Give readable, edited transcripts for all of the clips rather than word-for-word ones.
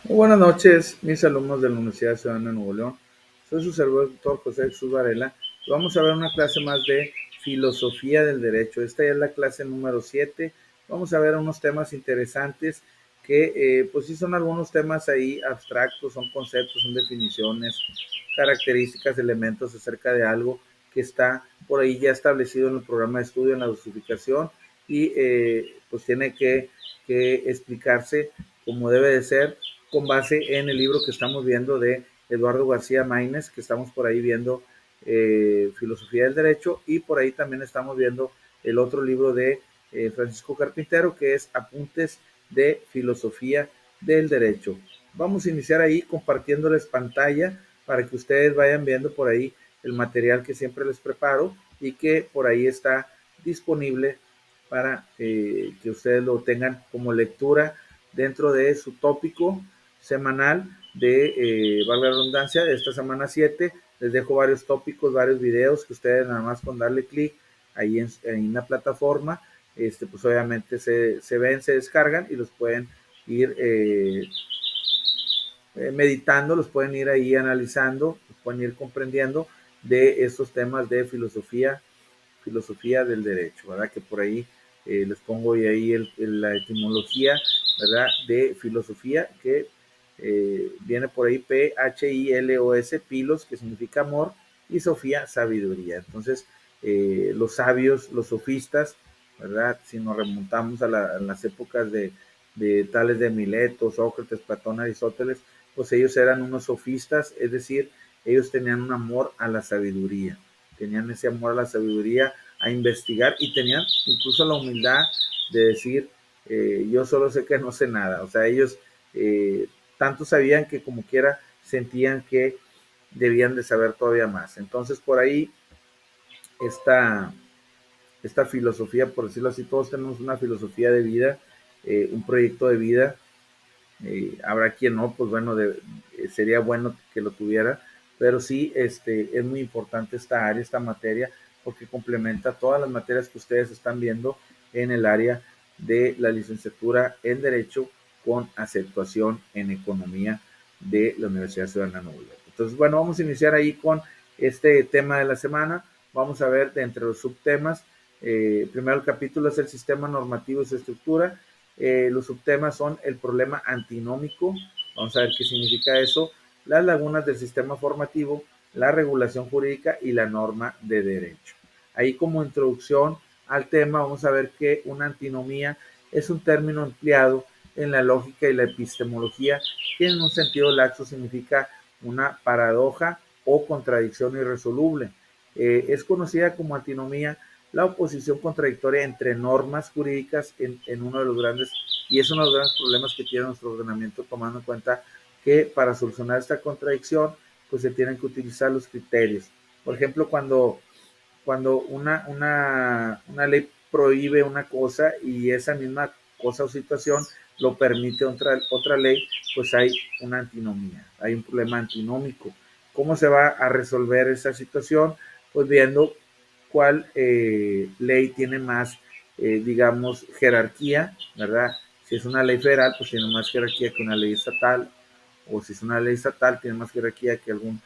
Muy buenas noches, mis alumnos de la Universidad Ciudadana de Nuevo León. Soy su servidor, doctor José Jesús Varela. Vamos a ver una clase más de filosofía del derecho. Esta ya es la clase número 7. Vamos a ver unos temas interesantes que, pues sí, son algunos temas ahí abstractos, son conceptos, son definiciones, características, elementos acerca de algo que está por ahí ya establecido en el programa de estudio, en la dosificación, y pues tiene que explicarse como debe de ser con base en el libro que estamos viendo de Eduardo García Maínez, que estamos por ahí viendo Filosofía del Derecho, y por ahí también estamos viendo el otro libro de Francisco Carpintero, que es Apuntes de Filosofía del Derecho. Vamos a iniciar ahí compartiéndoles pantalla para que ustedes vayan viendo por ahí el material que siempre les preparo y que por ahí está disponible para que ustedes lo tengan como lectura dentro de su tópico semanal de, valga la redundancia, de esta semana 7. Les dejo varios tópicos, varios videos que ustedes nada más con darle clic ahí en la plataforma, pues obviamente se ven, se descargan y los pueden ir meditando, los pueden ir ahí analizando, los pueden ir comprendiendo de estos temas de filosofía del derecho, ¿verdad? Que por ahí les pongo ahí la etimología, ¿verdad? De filosofía, que viene por ahí P-H-I-L-O-S, pilos, que significa amor, y Sofía, sabiduría. Entonces, los sabios, los sofistas, ¿verdad? Si nos remontamos a las épocas de tales de Mileto, Sócrates, Platón, Aristóteles, pues ellos eran unos sofistas, es decir, ellos tenían un amor a la sabiduría, tenían ese amor a la sabiduría, a investigar, y tenían incluso la humildad de decir, yo solo sé que no sé nada. O sea, ellos tanto sabían que como quiera sentían que debían de saber todavía más. Entonces, por ahí esta, esta filosofía, por decirlo así, todos tenemos una filosofía de vida, un proyecto de vida. Habrá quien no, pues bueno, sería bueno que lo tuviera, pero sí, es muy importante esta área, esta materia, porque complementa todas las materias que ustedes están viendo en el área de la licenciatura en Derecho con acentuación en Economía de la Universidad Ciudadana de Nuevo León. Entonces, bueno, vamos a iniciar ahí con este tema de la semana. Vamos a ver de entre los subtemas. Primero el capítulo es el sistema normativo y su estructura. Los subtemas son el problema antinómico, vamos a ver qué significa eso, las lagunas del sistema formativo, la regulación jurídica y la norma de derecho. Ahí como introducción al tema vamos a ver que una antinomía es un término empleado en la lógica y la epistemología que en un sentido laxo significa una paradoja o contradicción irresoluble. Es conocida como antinomía la oposición contradictoria entre normas jurídicas en uno de los grandes, y es uno de los grandes problemas que tiene nuestro ordenamiento, tomando en cuenta que para solucionar esta contradicción, pues se tienen que utilizar los criterios. Por ejemplo, cuando una ley prohíbe una cosa y esa misma cosa o situación lo permite otra ley, pues hay una antinomía, hay un problema antinómico. ¿Cómo se va a resolver esa situación? Pues viendo cuál ley tiene más, digamos, jerarquía, ¿verdad? Si es una ley federal, pues tiene más jerarquía que una ley estatal, o si es una ley estatal, tiene más jerarquía que algún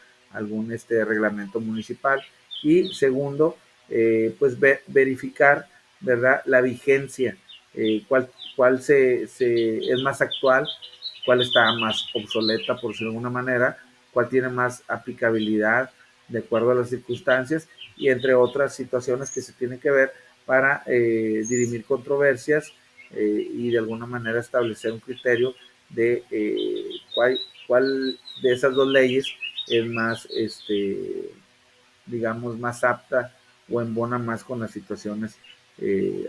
reglamento municipal. Y segundo, pues verificar, ¿verdad?, la vigencia, cuál es más actual, cuál está más obsoleta, por decirlo de alguna manera, cuál tiene más aplicabilidad de acuerdo a las circunstancias, y entre otras situaciones que se tienen que ver para dirimir controversias y de alguna manera establecer un criterio de cuál de esas dos leyes es más, digamos, más apta o embona más con las situaciones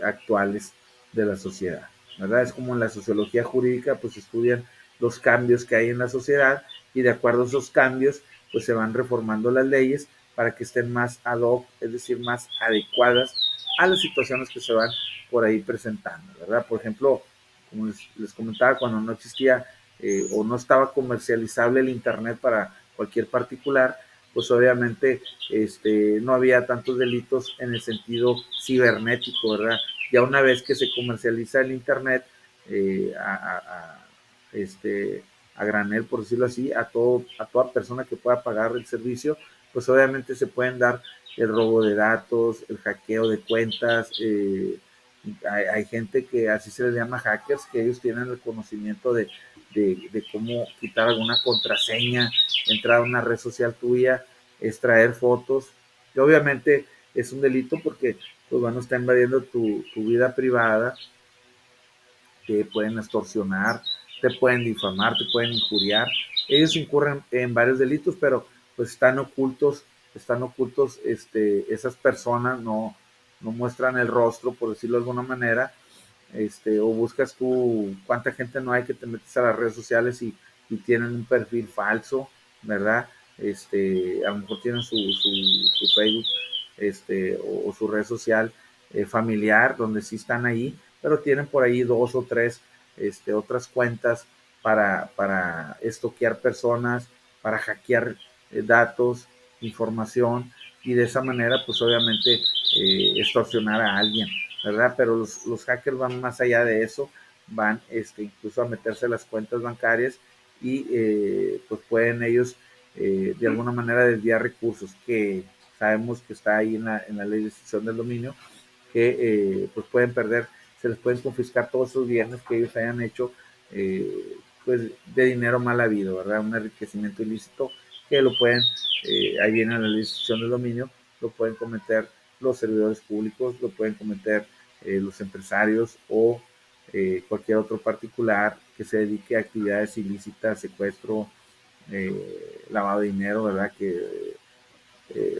actuales de la sociedad, ¿verdad? Es como en la sociología jurídica, pues estudian los cambios que hay en la sociedad, y de acuerdo a esos cambios, pues se van reformando las leyes para que estén más ad hoc, es decir, más adecuadas a las situaciones que se van por ahí presentando, ¿verdad? Por ejemplo, como les comentaba, cuando no existía o no estaba comercializable el Internet para cualquier particular, pues obviamente no había tantos delitos en el sentido cibernético, ¿verdad? Ya una vez que se comercializa el Internet, eh, a, a, este, a granel, por decirlo así, a toda persona que pueda pagar el servicio, pues obviamente se pueden dar el robo de datos, el hackeo de cuentas. Hay gente que así se les llama hackers, que ellos tienen el conocimiento de cómo quitar alguna contraseña, entrar a una red social tuya, extraer fotos, y obviamente es un delito porque pues bueno, está invadiendo tu vida privada, te pueden extorsionar, te pueden difamar, te pueden injuriar. Ellos incurren en varios delitos, pero pues están ocultos, esas personas no muestran el rostro, por decirlo de alguna manera, o buscas tú cuánta gente no hay que te metes a las redes sociales y tienen un perfil falso, ¿verdad? A lo mejor tienen su Facebook, o su red social familiar, donde sí están ahí, pero tienen por ahí dos o tres otras cuentas para estoquear personas, para hackear datos, información, y de esa manera, pues obviamente, extorsionar a alguien, ¿verdad? Pero los hackers van más allá de eso, van incluso a meterse a las cuentas bancarias y pues pueden ellos de alguna manera desviar recursos que sabemos que está ahí en la ley de extinción del dominio, que pues pueden perder, se les pueden confiscar todos esos bienes que ellos hayan hecho, pues de dinero mal habido, ¿verdad? Un enriquecimiento ilícito que lo pueden, ahí viene la ley de extinción del dominio, lo pueden cometer los servidores públicos, lo pueden cometer los empresarios o cualquier otro particular que se dedique a actividades ilícitas, secuestro, lavado de dinero, ¿verdad? Que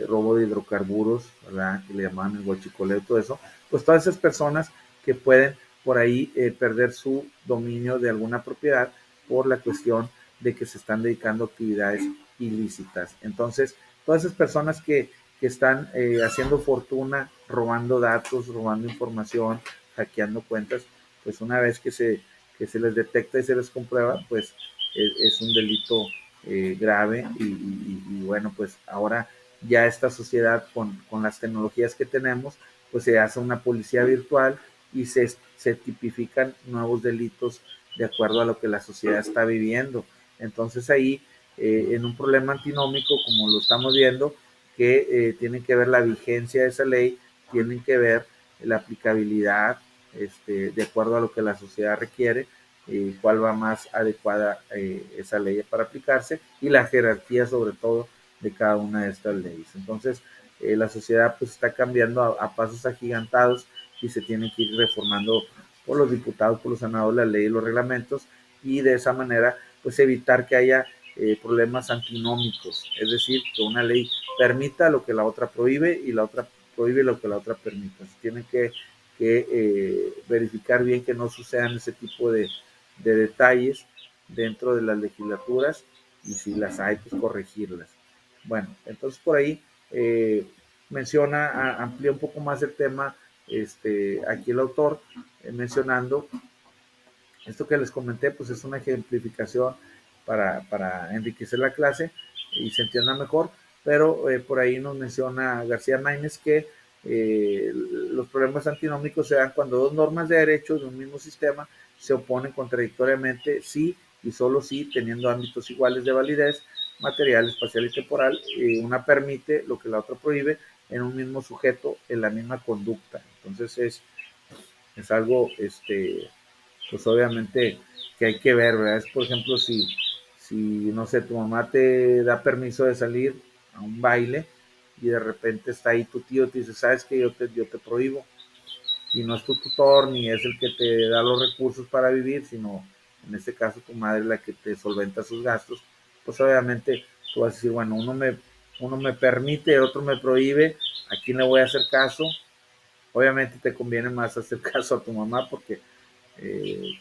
robo de hidrocarburos, ¿verdad? Que le llamaban el huachicoleo, todo eso. Pues todas esas personas que pueden por ahí perder su dominio de alguna propiedad por la cuestión de que se están dedicando a actividades ilícitas. Entonces, todas esas personas que están haciendo fortuna, robando datos, robando información, hackeando cuentas, pues una vez que se les detecta y se les comprueba, pues es un delito grave y bueno, pues ahora ya esta sociedad con las tecnologías que tenemos, pues se hace una policía virtual y se tipifican nuevos delitos de acuerdo a lo que la sociedad está viviendo. Entonces ahí, en un problema antinómico, como lo estamos viendo, que tiene que ver la vigencia de esa ley, tienen que ver la aplicabilidad, de acuerdo a lo que la sociedad requiere, cuál va más adecuada esa ley para aplicarse, y la jerarquía sobre todo de cada una de estas leyes. Entonces, la sociedad pues está cambiando a pasos agigantados y se tiene que ir reformando por los diputados, por los senadores, la ley y los reglamentos, y de esa manera pues evitar que haya problemas antinómicos, es decir, que una ley permita lo que la otra prohíbe y la otra prohíbe lo que la otra permita. Se tienen que verificar bien que no sucedan ese tipo de detalles dentro de las legislaturas, y si las hay, pues corregirlas. Bueno, entonces por ahí amplía un poco más el tema aquí el autor, mencionando esto que les comenté, pues es una ejemplificación para enriquecer la clase y se entienda mejor, pero por ahí nos menciona García Maínez que los problemas antinómicos se dan cuando dos normas de derecho de un mismo sistema se oponen contradictoriamente, sí y solo sí, teniendo ámbitos iguales de validez material, espacial y temporal. Una permite lo que la otra prohíbe en un mismo sujeto, en la misma conducta. Entonces es algo, pues obviamente que hay que ver, ¿verdad? Es, por ejemplo, si, no sé, tu mamá te da permiso de salir a un baile y de repente está ahí tu tío, te dice, sabes que yo te prohíbo, y no es tu tutor ni es el que te da los recursos para vivir, sino en este caso tu madre es la que te solventa sus gastos, pues obviamente tú vas a decir, bueno, uno me permite, el otro me prohíbe, ¿a quién le voy a hacer caso? Obviamente te conviene más hacer caso a tu mamá porque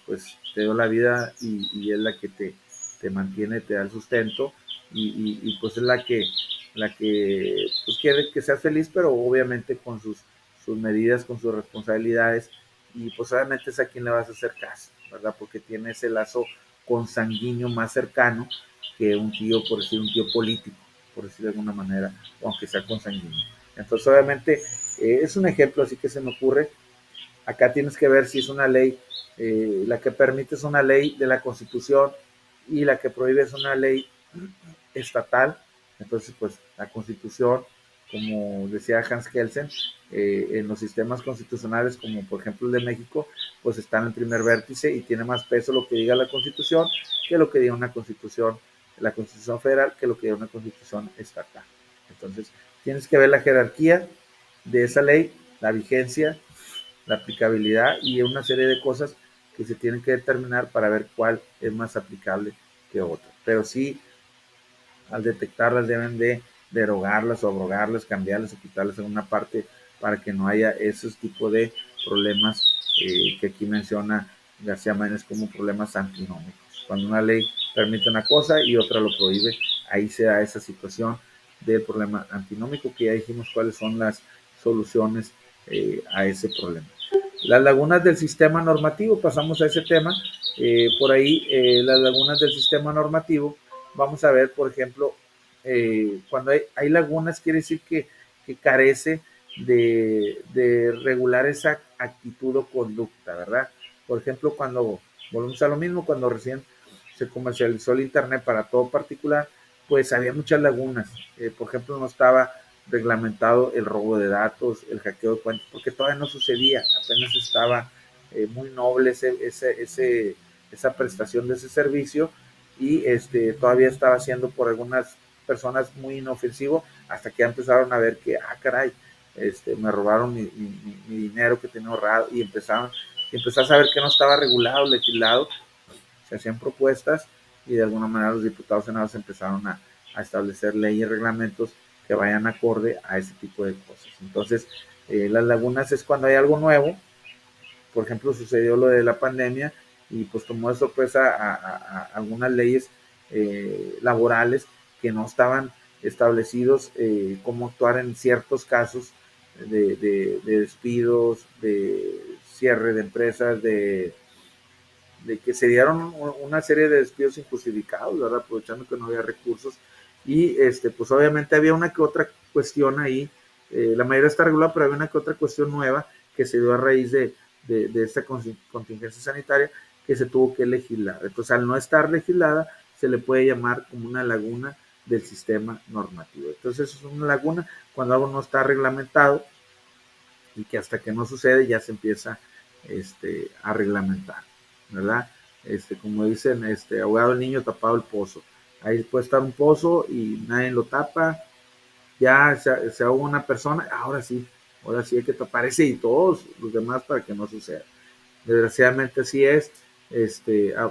pues te dio la vida y es la que te mantiene, te da el sustento, y pues es la que pues quiere que seas feliz, pero obviamente con sus medidas, con sus responsabilidades, y pues obviamente es a quien le vas a hacer caso, ¿verdad? Porque tiene ese lazo consanguíneo más cercano que un tío, por decir un tío político, por decir de alguna manera, aunque sea consanguíneo. Entonces obviamente es un ejemplo así que se me ocurre. Acá tienes que ver si es una ley, la que permite es una ley de la Constitución, y la que prohíbe es una ley estatal. Entonces, pues la Constitución, como decía Hans Kelsen, en los sistemas constitucionales, como por ejemplo el de México, pues está en el primer vértice y tiene más peso lo que diga la Constitución que lo que diga una Constitución, la Constitución federal, que lo que diga una Constitución estatal. Entonces, tienes que ver la jerarquía de esa ley, la vigencia, la aplicabilidad y una serie de cosas que se tienen que determinar para ver cuál es más aplicable que otra. Pero sí, al detectarlas deben de derogarlas o abrogarlas, cambiarlas o quitarlas en una parte para que no haya esos tipos de problemas que aquí menciona García Márquez como problemas antinómicos. Cuando una ley permite una cosa y otra lo prohíbe, ahí se da esa situación del problema antinómico, que ya dijimos cuáles son las soluciones a ese problema. Las lagunas del sistema normativo, pasamos a ese tema. Por ahí, las lagunas del sistema normativo, vamos a ver, por ejemplo, cuando hay lagunas, quiere decir que carece de regular esa actitud o conducta, ¿verdad? Por ejemplo, cuando volvemos a lo mismo, cuando recién se comercializó el Internet para todo particular, pues había muchas lagunas. Por ejemplo, no estaba reglamentado el robo de datos, el hackeo de cuentas, porque todavía no sucedía, apenas estaba muy noble esa prestación de ese servicio y todavía estaba siendo por algunas personas muy inofensivo hasta que ya empezaron a ver que, caray, me robaron mi dinero que tenía ahorrado y empezó a saber que no estaba regulado, legislado, se hacían propuestas y de alguna manera los diputados senadores empezaron a establecer leyes y reglamentos que vayan acorde a ese tipo de cosas. Entonces, las lagunas es cuando hay algo nuevo, por ejemplo, sucedió lo de la pandemia y pues tomó de sorpresa a algunas leyes laborales que no estaban establecidos cómo actuar en ciertos casos de despidos, de cierre de empresas, de que se dieron una serie de despidos injustificados, ¿verdad? Aprovechando que no había recursos. Y pues obviamente había una que otra cuestión ahí, la mayoría está regulada, pero había una que otra cuestión nueva que se dio a raíz de esta contingencia sanitaria que se tuvo que legislar. Entonces, al no estar legislada, se le puede llamar como una laguna del sistema normativo. Entonces, eso es una laguna cuando algo no está reglamentado y que hasta que no sucede ya se empieza a reglamentar, ¿verdad? Como dicen, ahogado el niño, tapado el pozo. Ahí puede estar un pozo y nadie lo tapa, ya se ahoga una persona, ahora sí hay que tapar ese y todos los demás para que no suceda. Desgraciadamente así es,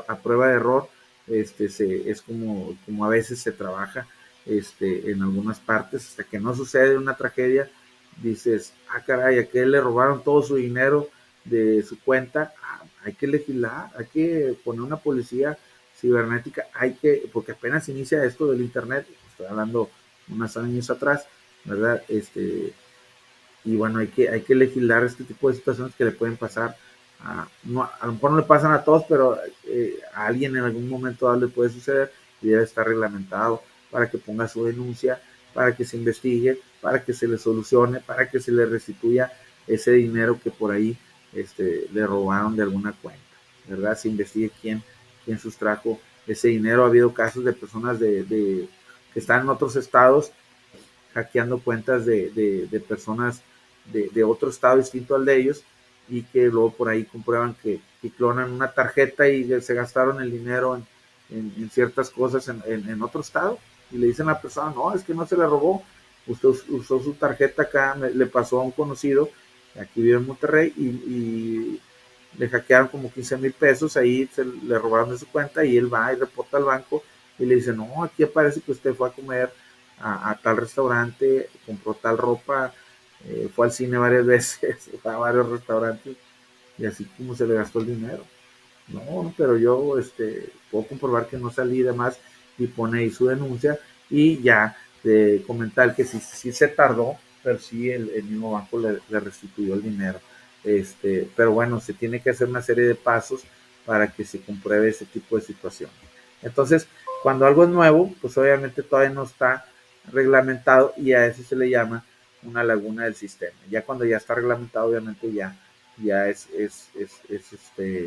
a prueba de error, es como a veces se trabaja en algunas partes, hasta que no sucede una tragedia, dices, caray, a qué le robaron todo su dinero de su cuenta, hay que legislar, hay que poner una policía cibernética, porque apenas inicia esto del internet, estoy hablando unos años atrás, ¿verdad? Y bueno, hay que legislar este tipo de situaciones que le pueden pasar a lo mejor no le pasan a todos, pero a alguien en algún momento dado le puede suceder y debe estar reglamentado para que ponga su denuncia, para que se investigue, para que se le solucione, para que se le restituya ese dinero que por ahí le robaron de alguna cuenta, ¿verdad? Se investigue quién sustrajo ese dinero. Ha habido casos de personas que están en otros estados hackeando cuentas de personas de otro estado distinto al de ellos y que luego por ahí comprueban que clonan una tarjeta y se gastaron el dinero en ciertas cosas en otro estado y le dicen a la persona, no, es que no se le robó, usted usó su tarjeta acá, le pasó a un conocido, aquí vive en Monterrey y le hackearon como 15,000 pesos, ahí le robaron de su cuenta y él va y reporta al banco y le dice, no, aquí aparece que usted fue a comer a tal restaurante, compró tal ropa, fue al cine varias veces, fue a varios restaurantes y así como se le gastó el dinero. No, pero yo puedo comprobar que no salí de más y pone ahí su denuncia y ya de comentar que sí se tardó, pero sí el mismo banco le restituyó el dinero. Pero bueno, se tiene que hacer una serie de pasos para que se compruebe ese tipo de situación. Entonces, cuando algo es nuevo, pues obviamente todavía no está reglamentado y a eso se le llama una laguna del sistema. Ya cuando ya está reglamentado, obviamente ya es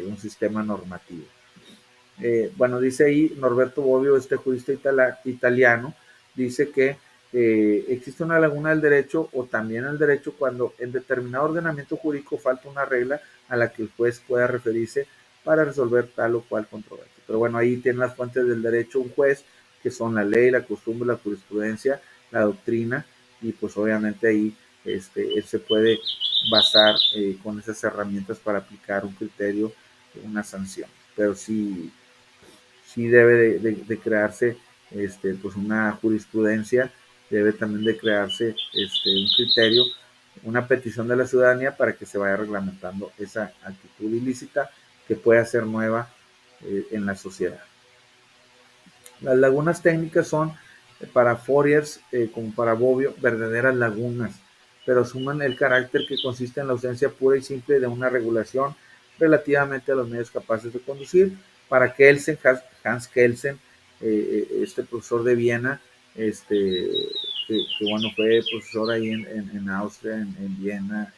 un sistema normativo. Bueno, dice ahí Norberto Bobbio, este jurista italiano, dice que existe una laguna del derecho o también el derecho cuando en determinado ordenamiento jurídico falta una regla a la que el juez pueda referirse para resolver tal o cual controversia. Pero bueno, ahí tiene las fuentes del derecho un juez, que son la ley, la costumbre, la jurisprudencia, la doctrina, y pues obviamente ahí él se puede basar con esas herramientas para aplicar un criterio, una sanción. Pero sí debe de crearse pues una jurisprudencia, debe también de crearse un criterio, una petición de la ciudadanía para que se vaya reglamentando esa actitud ilícita que pueda ser nueva en la sociedad. Las lagunas técnicas son para Fourier, como para Bobbio, verdaderas lagunas, pero asumen el carácter que consiste en la ausencia pura y simple de una regulación relativamente a los medios capaces de conducir. Para Kelsen, Hans Kelsen, este profesor de Viena, que bueno, fue profesor ahí en Austria, en Viena,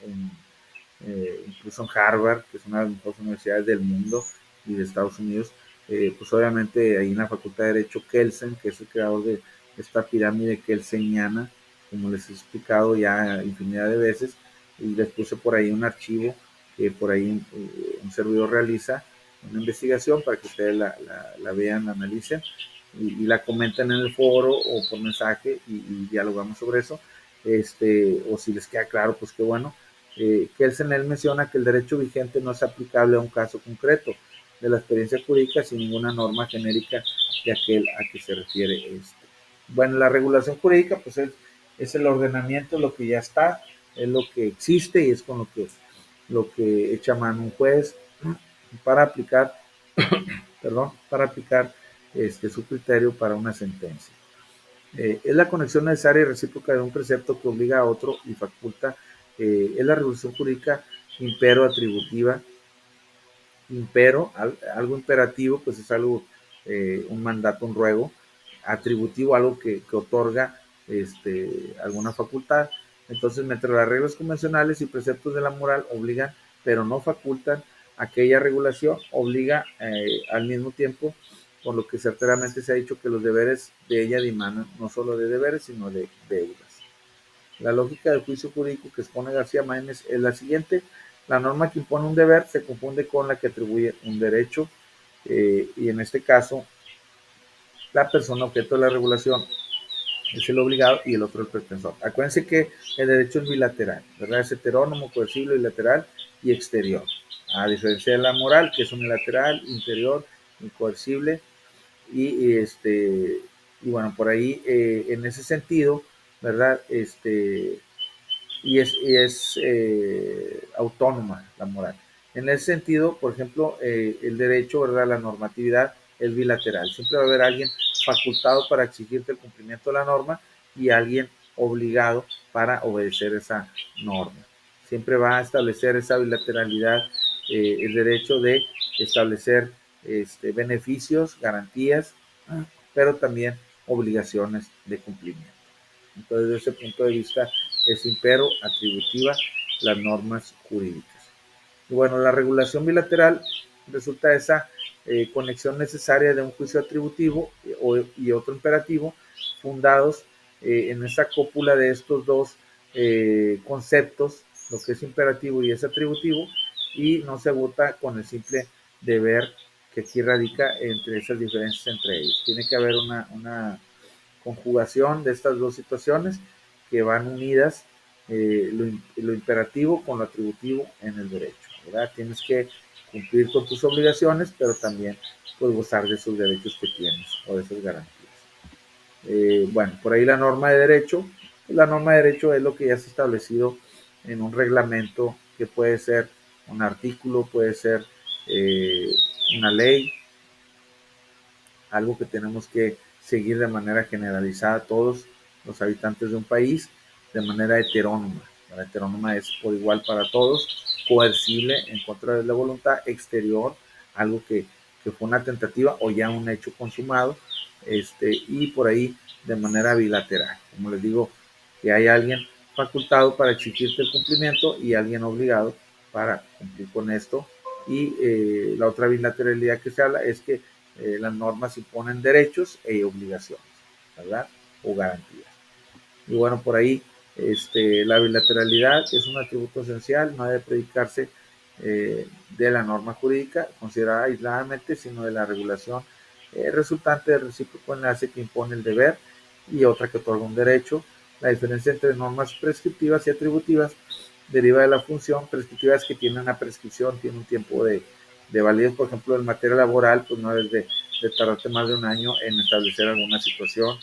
incluso en Harvard, que es una de las mejores universidades del mundo y de Estados Unidos. Pues obviamente ahí en la Facultad de Derecho Kelsen, que es el creador de esta pirámide kelseniana, como les he explicado ya infinidad de veces, y les puse por ahí un archivo que por ahí un servidor realiza una investigación para que ustedes la vean, la analicen y la comenten en el foro o por mensaje y dialogamos sobre eso. O si les queda claro, pues qué bueno. Kelsen él menciona que el derecho vigente no es aplicable a un caso concreto de la experiencia jurídica sin ninguna norma genérica de aquel a que se refiere este. Bueno, la regulación jurídica pues es el ordenamiento, lo que ya está, es lo que existe y es con lo que echa mano un juez para aplicar, perdón, para aplicar su criterio para una sentencia. Es la conexión necesaria y recíproca de un precepto que obliga a otro y faculta. Es la regulación jurídica impero atributiva. Impero, algo imperativo, pues es algo, un mandato, un ruego. Atributivo, algo que otorga alguna facultad. Entonces, mientras las reglas convencionales y preceptos de la moral obligan, pero no facultan, aquella regulación obliga al mismo tiempo, por lo que certeramente se ha dicho que los deberes de ella dimanan no solo de deberes, sino de deudas. La lógica del juicio jurídico que expone García Máinez es la siguiente: la norma que impone un deber se confunde con la que atribuye un derecho, y en este caso, la persona objeto de la regulación es el obligado y el otro el pretensor. Acuérdense que el derecho es bilateral, ¿verdad? Es heterónomo, coercible, bilateral y exterior. A diferencia de la moral, que es unilateral, interior, incoercible y bueno, por ahí en ese sentido, ¿verdad? Y es autónoma la moral. En ese sentido, por ejemplo, el derecho, ¿verdad? La normatividad es bilateral. Siempre va a haber alguien facultado para exigirte el cumplimiento de la norma y alguien obligado para obedecer esa norma. Siempre va a establecer esa bilateralidad, el derecho de establecer beneficios, garantías, pero también obligaciones de cumplimiento. Entonces, desde ese punto de vista, es impero atributiva las normas jurídicas. Y bueno, la regulación bilateral resulta esa conexión necesaria de un juicio atributivo y otro imperativo, fundados en esa cópula de estos dos conceptos, lo que es imperativo y es atributivo, y no se agota con el simple deber que aquí radica entre esas diferencias entre ellos. Tiene que haber una conjugación de estas dos situaciones que van unidas, lo imperativo con lo atributivo en el derecho, ¿verdad? Tienes que cumplir con tus obligaciones, pero también pues, gozar de esos derechos que tienes o de esas garantías. Bueno, por ahí la norma de derecho es lo que ya está establecido en un reglamento que puede ser un artículo, puede ser eh, una ley, algo que tenemos que seguir de manera generalizada todos los habitantes de un país de manera heterónoma. La heterónoma es por igual para todos, coercible en contra de la voluntad, exterior, algo que fue una tentativa o ya un hecho consumado, y por ahí de manera bilateral. Como les digo, que hay alguien facultado para exigirte el cumplimiento y alguien obligado para cumplir con esto. Y la otra bilateralidad que se habla es que las normas imponen derechos e obligaciones, ¿verdad? O garantías. Y bueno, por ahí la bilateralidad es un atributo esencial, no debe predicarse de la norma jurídica considerada aisladamente, sino de la regulación resultante del recíproco enlace que impone el deber y otra que otorga un derecho. La diferencia entre normas prescriptivas y atributivas deriva de la función. Prescriptivas que tienen una prescripción, tienen un tiempo de validez, por ejemplo, en materia laboral, pues no debes de tardarte más de un año en establecer alguna situación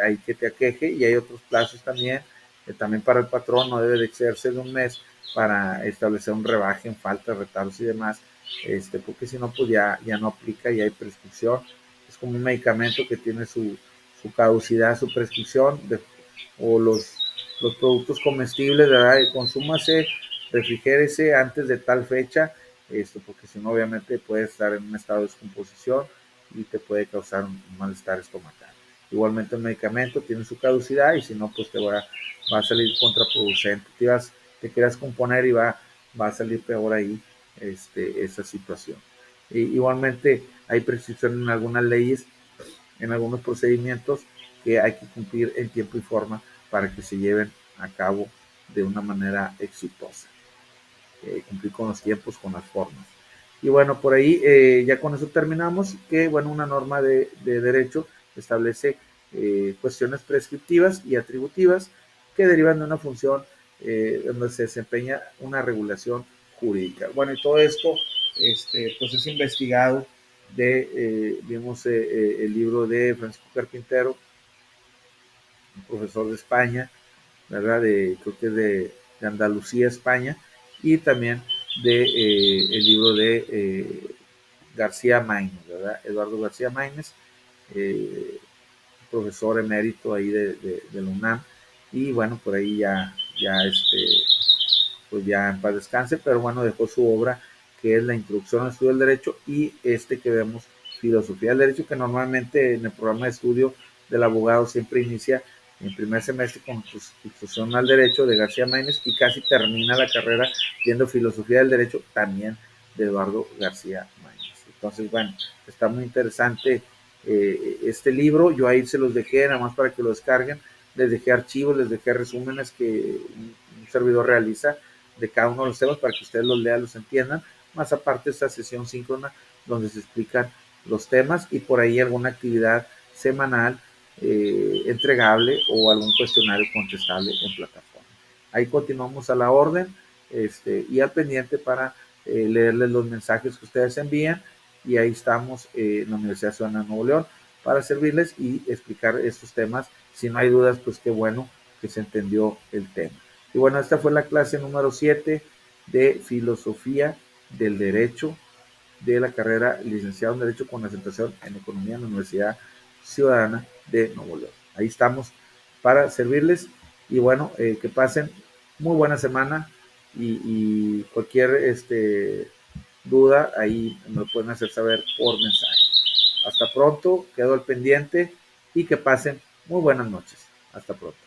ahí que te aqueje, y hay otros plazos también, también para el patrón no debe de excederse de un mes para establecer un rebaje en falta, retardos y demás, porque si no, pues ya no aplica y hay prescripción. Es como un medicamento que tiene su caducidad, su prescripción, o los productos comestibles, ¿verdad? Consúmase, refrigérese antes de tal fecha, porque si no, obviamente puede estar en un estado de descomposición y te puede causar un malestar estomacal. Igualmente el medicamento tiene su caducidad y si no, pues va a salir contraproducente. Te quieras componer y va a salir peor ahí esa situación. Igualmente hay prescripción en algunas leyes, en algunos procedimientos que hay que cumplir en tiempo y forma para que se lleven a cabo de una manera exitosa. Cumplir con los tiempos, con las formas. Y bueno, por ahí ya con eso terminamos, que bueno, una norma de derecho establece cuestiones prescriptivas y atributivas que derivan de una función donde se desempeña una regulación jurídica. Bueno, y todo esto pues es investigado vimos el libro de Francisco Carpintero, un profesor de España, ¿verdad? Creo que es de Andalucía, España, y también el libro de García Maínez, ¿verdad? Eduardo García Maínez, eh, profesor emérito ahí de la UNAM, y bueno, por ahí pues ya en paz descanse, pero bueno, dejó su obra que es la introducción al estudio del derecho y que vemos, filosofía del derecho, que normalmente en el programa de estudio del abogado siempre inicia en primer semestre con introducción al derecho de García Maínez y casi termina la carrera viendo filosofía del derecho también de Eduardo García Maínez. Entonces, bueno, está muy interesante este libro. Yo ahí se los dejé nada más para que lo descarguen. Les dejé archivos, les dejé resúmenes que un servidor realiza de cada uno de los temas para que ustedes los lean, los entiendan, más aparte esta sesión síncrona donde se explican los temas y por ahí alguna actividad semanal entregable o algún cuestionario contestable en plataforma. Ahí continuamos a la orden y al pendiente para leerles los mensajes que ustedes envían, y ahí estamos en la Universidad Ciudadana de Nuevo León para servirles y explicar estos temas. Si no hay dudas, pues qué bueno que se entendió el tema. Y bueno, esta fue la clase número 7 de Filosofía del Derecho de la carrera licenciado en Derecho con concentración en Economía en la Universidad Ciudadana de Nuevo León. Ahí estamos para servirles y bueno, que pasen muy buena semana y cualquier duda ahí me lo pueden hacer saber por mensaje. Hasta pronto, quedo al pendiente y que pasen muy buenas noches. Hasta pronto.